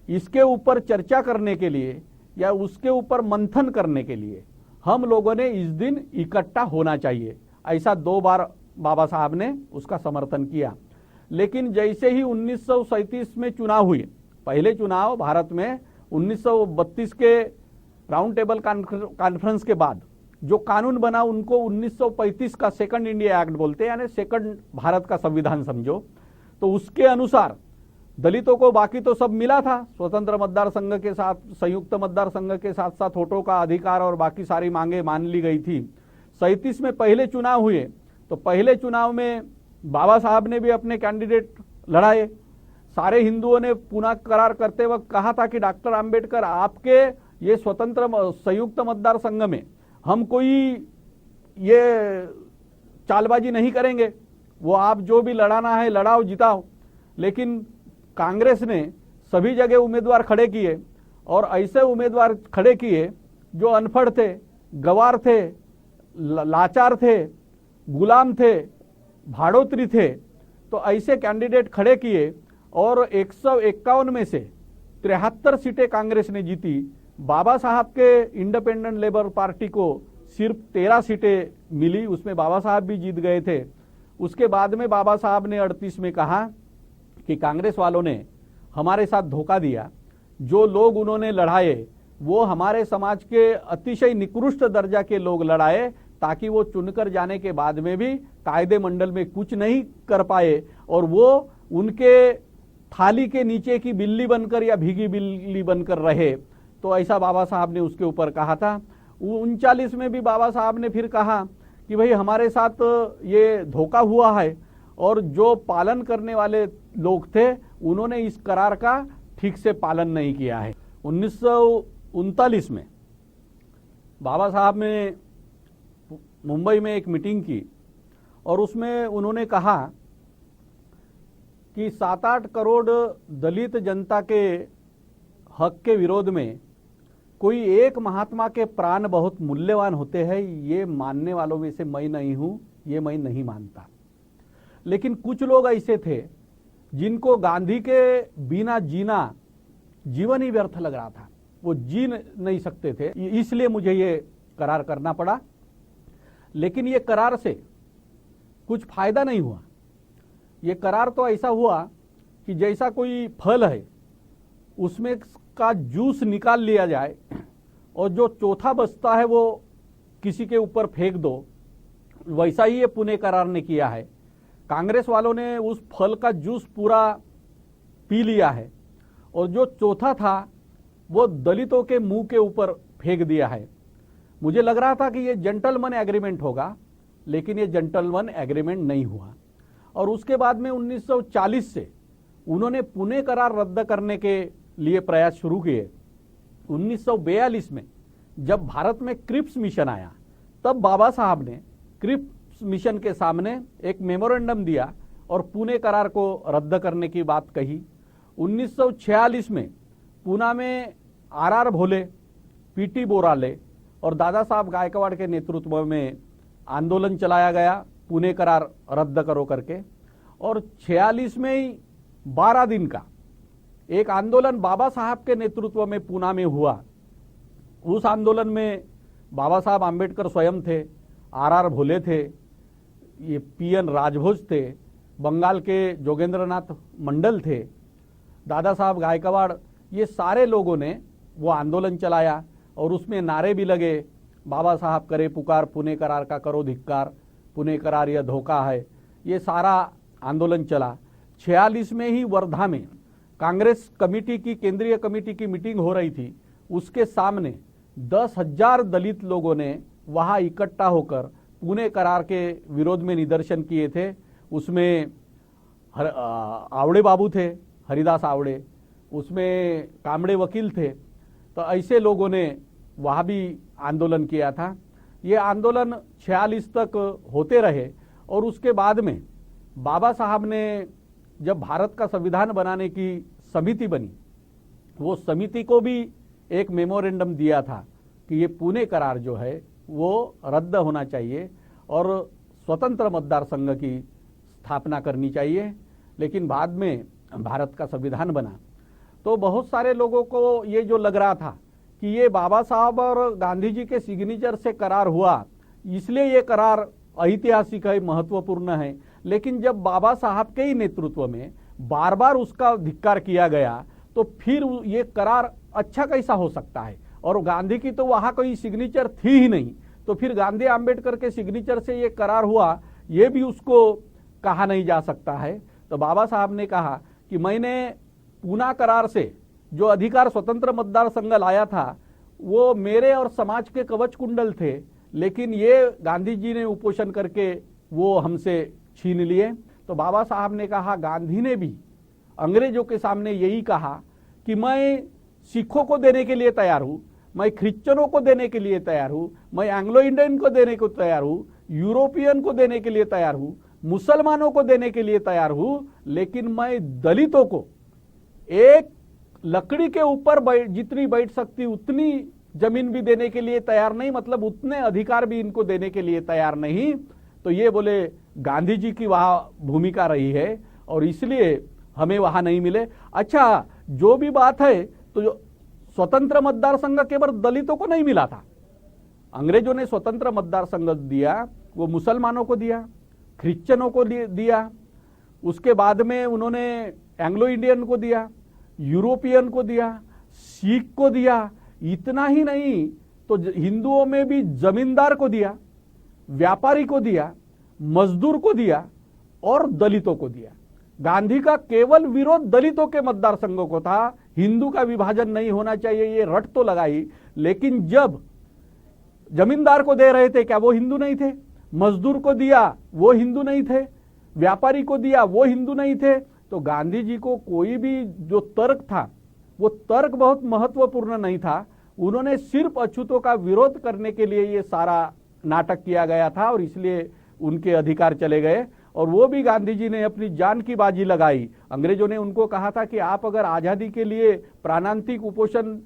इसके ऊपर चर्चा करने के लिए या उसके ऊपर मंथन करने के लिए हम लोगों ने इस दिन इकट्ठा होना चाहिए। ऐसा 2 बार बाबा साहब ने उसका समर्थन किया। लेकिन जैसे ही 1937 में चुनाव हुए, पहले चुनाव भारत में 1932 के राउंड टेबल कॉन्फ्रेंस के बाद जो कानून बना उनको 1935 का सेकंड इंडिया एक्ट बोलते हैं, यानी सेकंड भारत का संविधान समझो। तो उसके अनुसार दलितों को बाकी तो सब मिला था, स्वतंत्र मतदार संघ के साथ, संयुक्त मतदार संघ के साथ साथ वोटों का अधिकार और बाकी सारी मांगे मान ली गई थी। 37 में पहले चुनाव हुए, तो पहले चुनाव में बाबा साहब ने भी अपने कैंडिडेट लड़ाए। सारे हिंदुओं ने पुनः करार करते वक्त कहा था कि डॉक्टर आंबेडकर आपके ये स्वतंत्र संयुक्त मतदार संघ में हम कोई ये चालबाजी नहीं करेंगे, वो आप जो भी लड़ाना है लड़ाओ जिताओ। लेकिन कांग्रेस ने सभी जगह उम्मीदवार खड़े किए और ऐसे उम्मीदवार खड़े किए जो अनपढ़ थे, गवार थे, लाचार थे, गुलाम थे, भाड़ोत्री थे। तो ऐसे कैंडिडेट खड़े किए और 151 में से 73 सीटें कांग्रेस ने जीती। बाबा साहब के इंडिपेंडेंट लेबर पार्टी को सिर्फ 13 सीटें मिली, उसमें बाबा साहब भी जीत गए थे। उसके बाद में बाबा साहब ने 38 में कहा कि कांग्रेस वालों ने हमारे साथ धोखा दिया, जो लोग उन्होंने लड़ाए वो हमारे समाज के अतिशय निकृष्ट दर्जा के लोग लड़ाए, ताकि वो चुनकर जाने के बाद में भी कायदे मंडल में कुछ नहीं कर पाए और वो उनके थाली के नीचे की बिल्ली बनकर या भीगी बिल्ली बनकर रहे। तो ऐसा बाबा साहब ने उसके ऊपर कहा था। 39 में भी बाबा साहब ने फिर कहा कि भाई हमारे साथ ये धोखा हुआ है और जो पालन करने वाले लोग थे उन्होंने इस करार का ठीक से पालन नहीं किया है। 1939 में बाबा साहब ने मुंबई में एक मीटिंग की और उसमें उन्होंने कहा कि 7-8 करोड़ दलित जनता के हक के विरोध में कोई एक महात्मा के प्राण बहुत मूल्यवान होते हैं, ये मानने वालों में से मैं नहीं हूं, ये मैं नहीं मानता। लेकिन कुछ लोग ऐसे थे जिनको गांधी के बिना जीना जीवन ही व्यर्थ लग रहा था, वो जी नहीं सकते थे, इसलिए मुझे ये करार करना पड़ा। लेकिन ये करार से कुछ फायदा नहीं हुआ। ये करार तो ऐसा हुआ कि जैसा कोई फल है उसमें का जूस निकाल लिया जाए और जो चौथा बचता है वो किसी के ऊपर फेंक दो, वैसा ही ये पुणे करार ने किया है। कांग्रेस वालों ने उस फल का जूस पूरा पी लिया है और जो चौथा था वो दलितों के मुंह के ऊपर फेंक दिया है। मुझे लग रहा था कि ये जेंटलमैन एग्रीमेंट होगा, लेकिन ये जेंटलमैन एग्रीमेंट नहीं हुआ। और उसके बाद में 1940 से उन्होंने पुणे करार रद्द करने के लिए प्रयास शुरू किए। 1942 में जब भारत में क्रिप्स मिशन आया, तब बाबा साहब ने क्रिप्स मिशन के सामने एक मेमोरेंडम दिया और पुणे करार को रद्द करने की बात कही। 1946 में पूना में आर भोले, पीटी बोराले और दादा साहब गायकवाड़ के नेतृत्व में आंदोलन चलाया गया, पुणे करार रद्द करो करके। और 46 में ही 12 दिन का एक आंदोलन बाबा साहब के नेतृत्व में पूना में हुआ। उस आंदोलन में बाबा साहब आम्बेडकर स्वयं थे, आर भोले थे, ये पीएन राजभोज थे, बंगाल के जोगेंद्रनाथ मंडल थे, दादा साहब गायकवाड़, ये सारे लोगों ने वो आंदोलन चलाया और उसमें नारे भी लगे, बाबा साहब करे पुकार, पुणे करार का करो धिक्कार, पुणे करार यह धोखा है। ये सारा आंदोलन चला। 46 में ही वर्धा में कांग्रेस कमेटी की, केंद्रीय कमेटी की मीटिंग हो रही थी। उसके सामने 10,000 दलित लोगों ने वहां इकट्ठा होकर पुणे करार के विरोध में निदर्शन किए थे। उसमें आवड़े बाबू थे, हरिदास आवड़े, उसमें कामड़े वकील थे। तो ऐसे लोगों ने वहाँ भी आंदोलन किया था। ये आंदोलन 46 तक होते रहे और उसके बाद में बाबा साहब ने जब भारत का संविधान बनाने की समिति बनी, वो समिति को भी एक मेमोरेंडम दिया था कि ये पुणे करार जो है वो रद्द होना चाहिए और स्वतंत्र मतदार संघ की स्थापना करनी चाहिए। लेकिन बाद में भारत का संविधान बना तो बहुत सारे लोगों को ये जो लग रहा था कि ये बाबा साहब और गांधी जी के सिग्नेचर से करार हुआ, इसलिए ये करार ऐतिहासिक है, महत्वपूर्ण है। लेकिन जब बाबा साहब के ही नेतृत्व में बार बार उसका धिक्कार किया गया तो फिर ये करार अच्छा कैसा हो सकता है। और गांधी की तो वहाँ कोई सिग्नेचर थी ही नहीं, तो फिर गांधी आम्बेडकर के सिग्नेचर से ये करार हुआ, ये भी उसको कहा नहीं जा सकता है। तो बाबा साहब ने कहा कि मैंने पूना करार से जो अधिकार स्वतंत्र मतदार संघ लाया था वो मेरे और समाज के कवच कुंडल थे, लेकिन ये गांधी जी ने उपोषण करके वो हमसे छीन लिए। तो बाबा साहब ने कहा, गांधी ने भी अंग्रेजों के सामने यही कहा कि मैं सिखों को देने के लिए तैयार हूँ, मैं क्रिश्चियनों को देने के लिए तैयार हूँ, मैं एंग्लो इंडियन को देने को तैयार हूँ, यूरोपियन को देने के लिए तैयार हूँ, मुसलमानों को देने के लिए तैयार हूँ, लेकिन मैं दलितों को एक लकड़ी के ऊपर जितनी बैठ सकती उतनी जमीन भी देने के लिए तैयार नहीं, मतलब उतने अधिकार भी इनको देने के लिए तैयार नहीं। तो ये बोले गांधी जी की वहाँ भूमिका रही है और इसलिए हमें वहाँ नहीं मिले। अच्छा, जो भी बात है, तो जो स्वतंत्र मतदार संघ केवल दलितों को नहीं मिला था, अंग्रेजों ने स्वतंत्र मतदार संघ दिया, वो मुसलमानों को दिया, क्रिश्चियनों को दिया, उसके बाद में उन्होंने एंग्लो इंडियन को दिया, यूरोपियन को दिया, सिख को दिया। इतना ही नहीं तो हिंदुओं में भी जमींदार को दिया, व्यापारी को दिया, मजदूर को दिया और दलितों को दिया। गांधी का केवल विरोध दलितों के मतदार संघों को था, हिंदू का विभाजन नहीं होना चाहिए, ये रट तो लगाई। लेकिन जब जमींदार को दे रहे थे, क्या वो हिंदू नहीं थे? मजदूर को दिया, वो हिंदू नहीं थे? व्यापारी को दिया, वो हिंदू नहीं थे? तो गांधी जी को कोई भी जो तर्क था वो तर्क बहुत महत्वपूर्ण नहीं था। उन्होंने सिर्फ अछूतों का विरोध करने के लिए ये सारा नाटक किया गया था और इसलिए उनके अधिकार चले गए। और वो भी गांधी जी ने अपनी जान की बाजी लगाई। अंग्रेजों ने उनको कहा था कि आप अगर आजादी के लिए प्राणांतिक उपोषण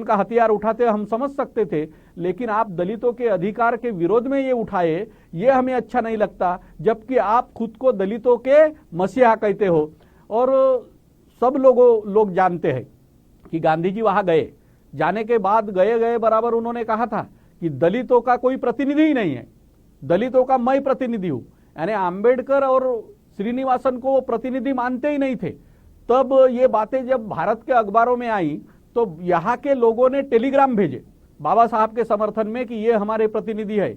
का हथियार उठाते हम समझ सकते थे, लेकिन आप दलितों के अधिकार के विरोध में ये उठाए, ये हमें अच्छा नहीं लगता, जबकि आप खुद को दलितों के मसीहा कहते हो। और सब लोग जानते हैं कि गांधी जी वहां गए, जाने के बाद गए बराबर उन्होंने कहा था कि दलितों का कोई प्रतिनिधि ही नहीं है, दलितों का मैं प्रतिनिधि हूं। यानी आम्बेडकर और श्रीनिवासन को वो प्रतिनिधि मानते ही नहीं थे। तब ये बातें जब भारत के अखबारों में आई तो यहाँ के लोगों ने टेलीग्राम भेजे बाबा साहब के समर्थन में कि ये हमारे प्रतिनिधि है,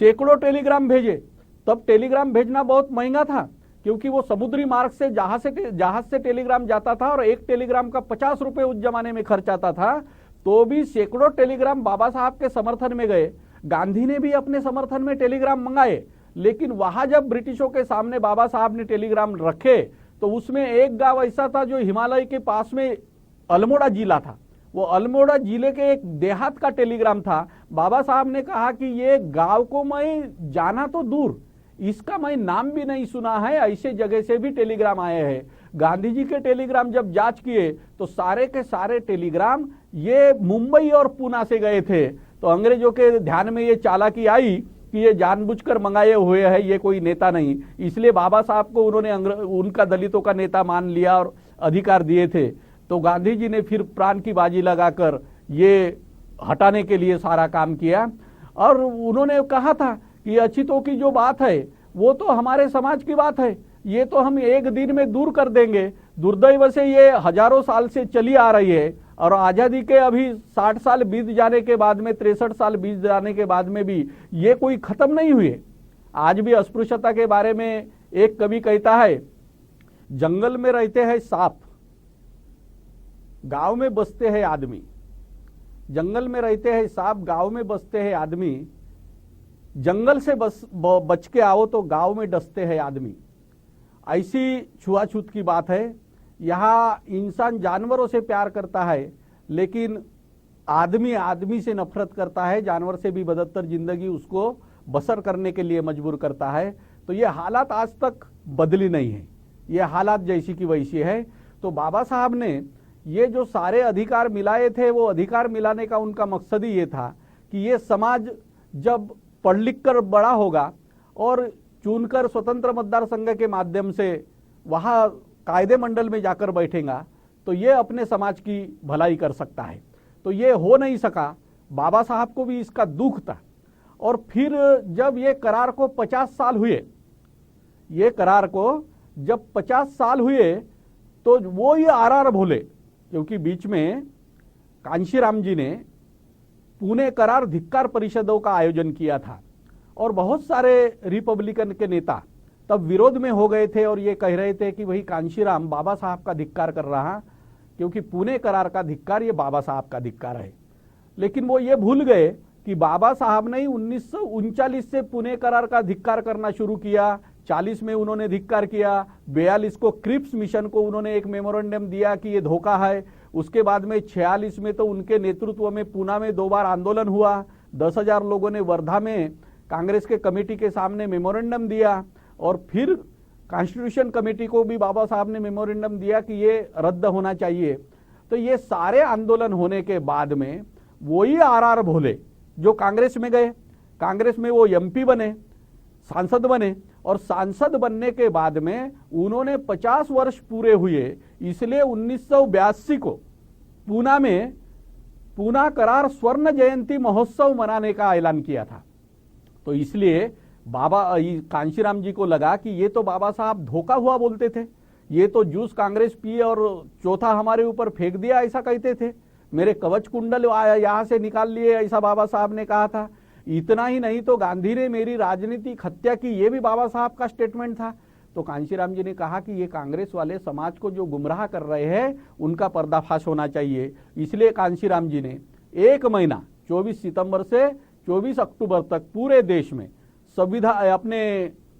सैकड़ों टेलीग्राम भेजे। तब टेलीग्राम भेजना बहुत महंगा था, क्योंकि वो समुद्री मार्ग से जहाज से टेलीग्राम जाता था और एक टेलीग्राम का 50 रुपए उस जमाने में खर्च आता था। तो भी सैकड़ों टेलीग्राम बाबा साहब के समर्थन में गए। गांधी ने भी अपने समर्थन में टेलीग्राम मंगाए, लेकिन वहां जब ब्रिटिशों के सामने बाबा साहब ने टेलीग्राम रखे तो उसमें एक गांव ऐसा था जो हिमालय के पास में अल्मोड़ा जिला था। वो अल्मोड़ा जिले के एक देहात का टेलीग्राम था। बाबा साहब ने कहा कि ये गांव को मैं जाना तो दूर, इसका मैं नाम भी नहीं सुना है। ऐसे जगह से भी टेलीग्राम आए हैं। गांधी जी के टेलीग्राम जब जांच किए तो सारे के सारे टेलीग्राम ये मुंबई और पूना से गए थे। तो अंग्रेजों के ध्यान में ये चालाकी आई कि ये जानबूझकर मंगाए हुए हैं, ये कोई नेता नहीं। इसलिए बाबा साहब को उन्होंने उनका दलितों का नेता मान लिया और अधिकार दिए थे। तो गांधी जी ने फिर प्राण की बाजी लगाकर ये हटाने के लिए सारा काम किया। और उन्होंने कहा था कि अछूतों की जो बात है वो तो हमारे समाज की बात है, ये तो हम एक दिन में दूर कर देंगे। दुर्दैव से ये हजारों साल से चली आ रही है और आजादी के अभी 60 साल बीत जाने के बाद में, 63 साल बीत जाने के बाद में भी ये कोई खत्म नहीं हुए। आज भी अस्पृश्यता के बारे में एक कवि कहता है, जंगल में रहते हैं सांप, गांव में बसते हैं आदमी। जंगल में रहते हैं सांप, गांव में बसते हैं आदमी। जंगल से बच के आओ तो गांव में डसते हैं आदमी। ऐसी छुआछूत की बात है। यहाँ इंसान जानवरों से प्यार करता है, लेकिन आदमी आदमी से नफरत करता है। जानवर से भी बदतर जिंदगी उसको बसर करने के लिए मजबूर करता है। तो ये हालात आज तक बदली नहीं है, ये हालात जैसी की वैसी है। तो बाबा साहब ने ये जो सारे अधिकार मिलाए थे, वो अधिकार मिलाने का उनका मकसद ही ये था कि ये समाज जब पढ़ लिख कर बड़ा होगा और चुनकर स्वतंत्र मतदार संघ के माध्यम से वहाँ कायदे मंडल में जाकर बैठेगा तो ये अपने समाज की भलाई कर सकता है। तो ये हो नहीं सका। बाबा साहब को भी इसका दुख था। और फिर जब ये करार को 50 साल हुए, ये करार को जब 50 साल हुए तो वो ही आर भोले, क्योंकि बीच में कांशीराम जी ने पुणे करार धिक्कार परिषदों का आयोजन किया था और बहुत सारे रिपब्लिकन के नेता तब विरोध में हो गए थे और ये कह रहे थे कि वही कांशीराम बाबा साहब का धिक्कार कर रहा, क्योंकि पुणे करार का धिक्कार ये बाबा साहब का धिक्कार है। लेकिन वो ये भूल गए कि बाबा साहब ने 1939 से पुणे करार का धिक्कार करना शुरू किया। 40 में उन्होंने धिक्कार किया, 42 को क्रिप्स मिशन को उन्होंने एक मेमोरेंडम दिया कि ये धोखा है। उसके बाद में 46 में तो उनके नेतृत्व में पूना में 2 बार आंदोलन हुआ। 10,000 लोगों ने वर्धा में कांग्रेस के कमेटी के सामने मेमोरेंडम दिया और फिर कॉन्स्टिट्यूशन कमेटी को भी बाबा साहब ने मेमोरेंडम दिया कि ये रद्द होना चाहिए। तो ये सारे आंदोलन होने के बाद में वही आर भोले जो कांग्रेस में गए, कांग्रेस में वो एमपी बने, सांसद बने और सांसद बनने के बाद में उन्होंने 50 वर्ष पूरे हुए। इसलिए 1982 को पूना में पूना करार स्वर्ण जयंती महोत्सव मनाने का ऐलान किया था। तो इसलिए बाबा कांशीराम जी को लगा कि ये तो बाबा साहब धोखा हुआ बोलते थे, ये तो जूस कांग्रेस पी और चौथा हमारे ऊपर फेंक दिया ऐसा कहते थे, मेरे कवच कुंडल यहाँ से निकाल लिए ऐसा बाबा साहब ने कहा था। इतना ही नहीं तो गांधी ने मेरी राजनीतिक हत्या की, ये भी बाबा साहब का स्टेटमेंट था। तो कांशीराम जी ने कहा कि ये कांग्रेस वाले समाज को जो गुमराह कर रहे हैं उनका पर्दाफाश होना चाहिए। इसलिए कांशीराम जी ने 1 महीना 24 सितंबर से 24 अक्टूबर तक पूरे देश में अपने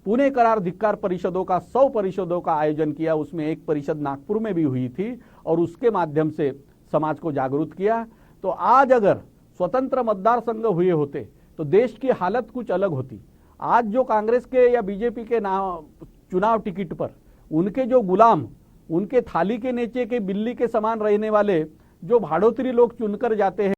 पुणे करार धिक्कार परिषदों का 100 परिषदों का आयोजन किया। उसमें एक परिषद नागपुर में भी हुई थी और उसके माध्यम से समाज को जागरूक किया। तो आज अगर स्वतंत्र मतदार संघ हुए होते तो देश की हालत कुछ अलग होती। आज जो कांग्रेस के या बीजेपी के चुनाव टिकट पर उनके जो गुलाम, उनके थाली के नीचे के बिल्ली के समान रहने वाले जो भाड़ोतरी लोग चुनकर जाते हैं,